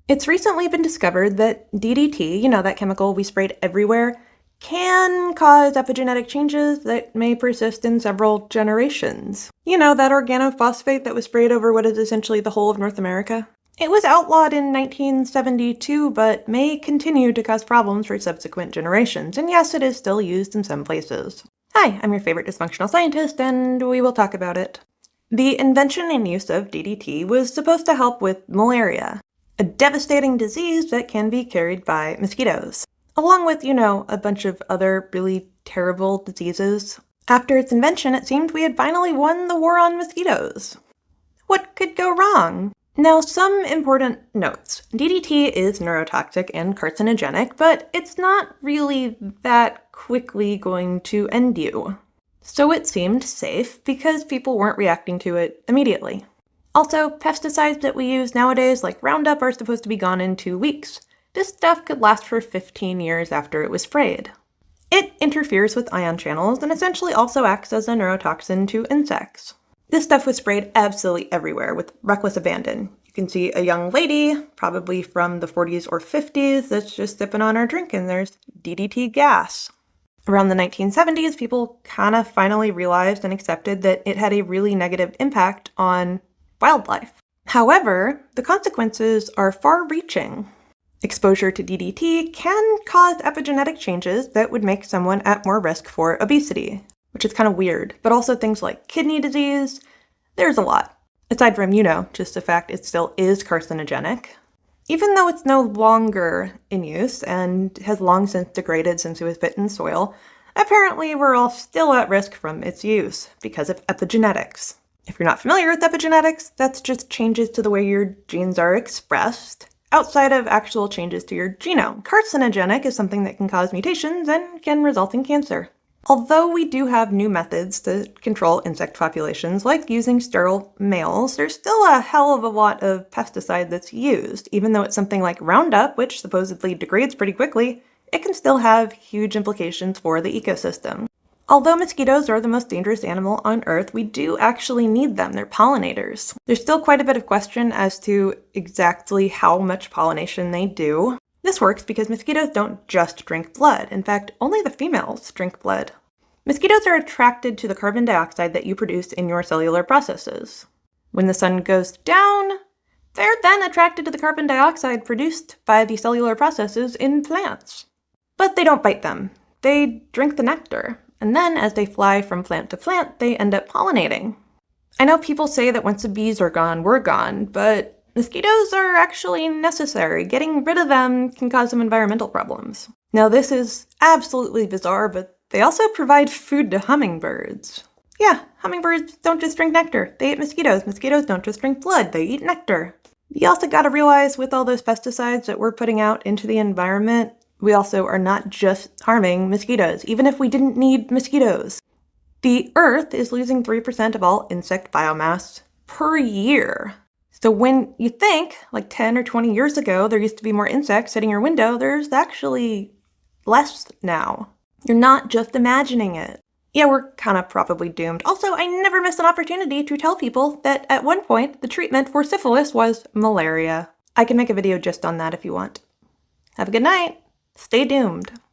It's recently been discovered that DDT, that chemical we sprayed everywhere, can cause epigenetic changes that may persist in several generations. That organophosphate that was sprayed over what is essentially the whole of North America? It was outlawed in 1972, but may continue to cause problems for subsequent generations, and yes, it is still used in some places. Hi, I'm your favorite dysfunctional scientist, and we will talk about it. The invention and use of DDT was supposed to help with malaria, a devastating disease that can be carried by mosquitoes, along with, a bunch of other really terrible diseases. After its invention, it seemed we had finally won the war on mosquitoes. What could go wrong? Now, some important notes. DDT is neurotoxic and carcinogenic, but it's not really that quickly going to end you. So it seemed safe because people weren't reacting to it immediately. Also, pesticides that we use nowadays, like Roundup, are supposed to be gone in 2 weeks. This stuff could last for 15 years after it was sprayed. It interferes with ion channels and essentially also acts as a neurotoxin to insects. This stuff was sprayed absolutely everywhere with reckless abandon. You can see a young lady, probably from the 40s or 50s, that's just sipping on her drink, and there's DDT gas. Around the 1970s, people kind of finally realized and accepted that it had a really negative impact on wildlife. However, the consequences are far-reaching. Exposure to DDT can cause epigenetic changes that would make someone at more risk for obesity, which is kind of weird, but also things like kidney disease. There's a lot. Aside from, just the fact it still is carcinogenic. Even though it's no longer in use and has long since degraded since it was put in soil, apparently we're all still at risk from its use because of epigenetics. If you're not familiar with epigenetics, that's just changes to the way your genes are expressed outside of actual changes to your genome. Carcinogenic is something that can cause mutations and can result in cancer. Although we do have new methods to control insect populations, like using sterile males, there's still a hell of a lot of pesticide that's used. Even though it's something like Roundup, which supposedly degrades pretty quickly, it can still have huge implications for the ecosystem. Although mosquitoes are the most dangerous animal on Earth, we do actually need them. They're pollinators. There's still quite a bit of question as to exactly how much pollination they do. This works because mosquitoes don't just drink blood. In fact, only the females drink blood. Mosquitoes are attracted to the carbon dioxide that you produce in your cellular processes. When the sun goes down, they're then attracted to the carbon dioxide produced by the cellular processes in plants. But they don't bite them. They drink the nectar. And then, as they fly from plant to plant, they end up pollinating. I know people say that once the bees are gone, we're gone, but mosquitoes are actually necessary. Getting rid of them can cause some environmental problems. Now, this is absolutely bizarre, but they also provide food to hummingbirds. Yeah, hummingbirds don't just drink nectar. They eat mosquitoes. Mosquitoes don't just drink blood. They eat nectar. You also gotta realize with all those pesticides that we're putting out into the environment, we also are not just harming mosquitoes, even if we didn't need mosquitoes. The Earth is losing 3% of all insect biomass per year. So when you think, like 10 or 20 years ago, there used to be more insects hitting your window, there's actually less now. You're not just imagining it. Yeah, we're kind of probably doomed. Also, I never miss an opportunity to tell people that at one point, the treatment for syphilis was malaria. I can make a video just on that if you want. Have a good night. Stay doomed.